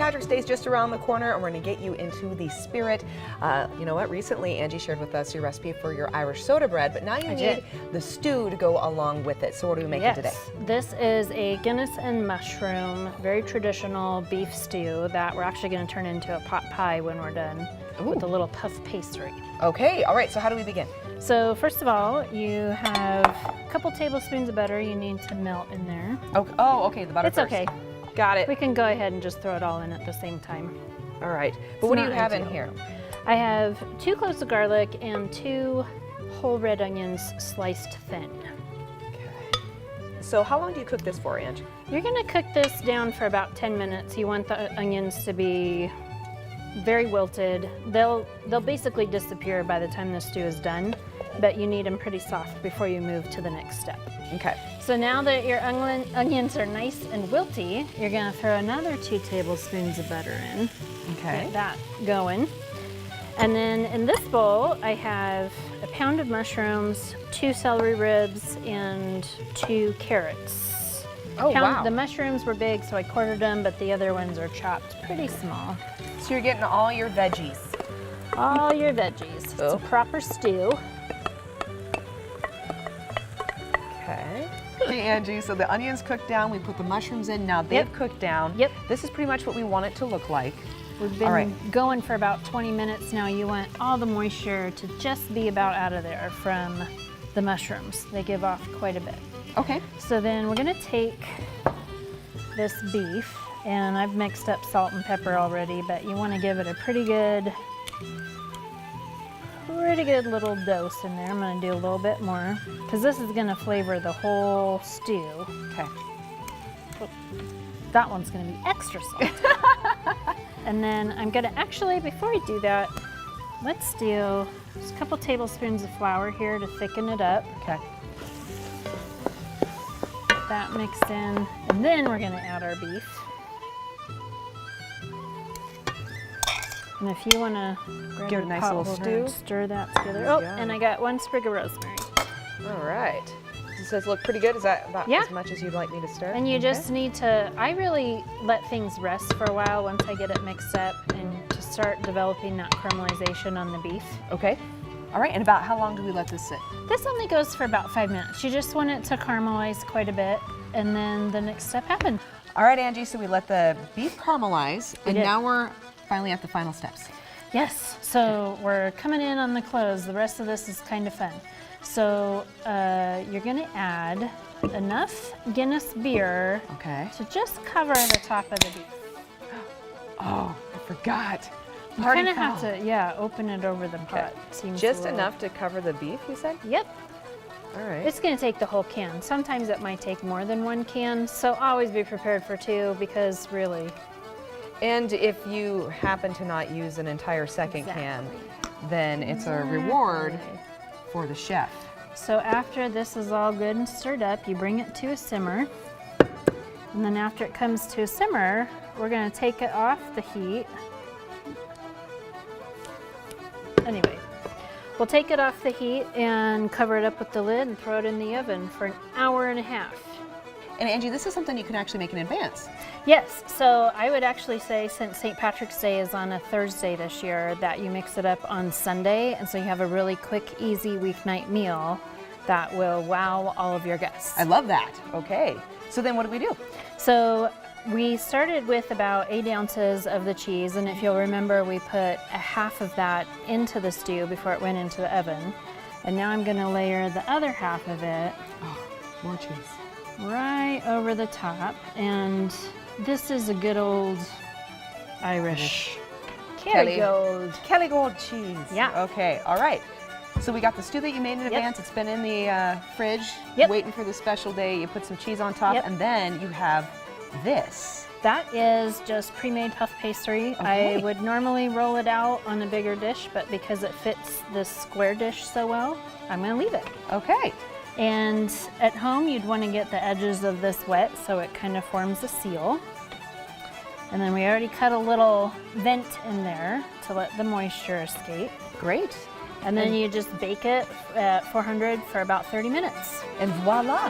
Patrick's Day is just around the corner, and we're going to get you into the spirit. You know what? Recently, Angie shared with us your recipe for your Irish soda bread, but now you need the stew to go along with it. So what are we making today? This is a Guinness and mushroom, very traditional beef stew that we're actually going to turn into a pot pie when we're done with a little puff pastry. Okay, all right, so how do we begin? So first of all, you have a couple tablespoons of butter you need to melt in there. Oh, okay, the butter It's first. okay. Got it. We can go ahead and just throw it all in at the same time. All right, but what do you have in here? I have 2 cloves of garlic and 2 whole red onions sliced thin. Okay. So how long do you cook this for, Ange? You're gonna cook this down for about 10 minutes. You want the onions to be very wilted. They'll basically disappear by the time the stew is done, but you need them pretty soft before you move to the next step. Okay. So now that your onions are nice and wilty, you're gonna throw another 2 tablespoons of butter in. Okay. Get that going. And then in this bowl, I have a pound of mushrooms, 2 celery ribs, and 2 carrots. Oh, wow. The mushrooms were big, so I quartered them, but the other ones are chopped pretty small. So you're getting all your veggies. All your veggies. It's a proper stew. Okay. Okay, Angie, so the onions cooked down, we put the mushrooms in, now they've cooked down. Yep. This is pretty much what we want it to look like. We've been going for about 20 minutes now. You want all the moisture to just be about out of there from the mushrooms. They give off quite a bit. Okay. So then we're gonna take this beef, and I've mixed up salt and pepper already, but you wanna give it a pretty good little dose in there. I'm gonna do a little bit more, because this is gonna flavor the whole stew. Okay. That one's gonna be extra salty. And then I'm gonna actually, before I do that, let's do just a couple tablespoons of flour here to thicken it up. Okay. Get that mixed in, and then we're gonna add our beef. And if you wanna grab give it a nice little stew, stir that together. Oh, and I got 1 sprig of rosemary. All right. Does this look pretty good? Is that about as much as you'd like me to stir? And you just need to, I really let things rest for a while once I get it mixed up and to start developing that caramelization on the beef. Okay. All right, and about how long do we let this sit? This only goes for about 5 minutes. You just want it to caramelize quite a bit, and then the next step happens. All right, Angie, so we let the beef caramelize, and now we're finally at the final steps. Yes, so we're coming in on the close. The rest of this is kind of fun. So you're gonna add enough Guinness beer to just cover the top of the beef. Oh, I forgot. You kind of have to, open it over the pot. Seems just enough to cover the beef, you said? Yep. All right. It's gonna take the whole can. Sometimes it might take more than 1 can, so always be prepared for 2, because really. And if you happen to not use an entire second can, then it's a reward for the chef. So after this is all good and stirred up, you bring it to a simmer. And then after it comes to a simmer, we're gonna take it off the heat. Anyway, we'll take it off the heat and cover it up with the lid and throw it in the oven for an hour and a half. And Angie, this is something you can actually make in advance. Yes, so I would actually say, since St. Patrick's Day is on a Thursday this year, that you mix it up on Sunday, and so you have a really quick, easy weeknight meal that will wow all of your guests. I love that. Okay, so then what do we do? So we started with about 8 ounces of the cheese, and if you'll remember, we put a half of that into the stew before it went into the oven. And now I'm gonna layer the other half of it. Oh, more cheese. Right over the top, and this is a good old Irish Kellygold cheese. Yeah. Okay, all right. So we got the stew that you made in advance. It's been in the fridge, waiting for the special day. You put some cheese on top, and then you have this. That is just pre-made puff pastry. I would normally roll it out on a bigger dish, but because it fits this square dish so well, I'm gonna leave it. Okay. And at home, you'd want to get the edges of this wet so it kind of forms a seal. And then we already cut a little vent in there to let the moisture escape. Great. And then you just bake it at 400 for about 30 minutes. And voila.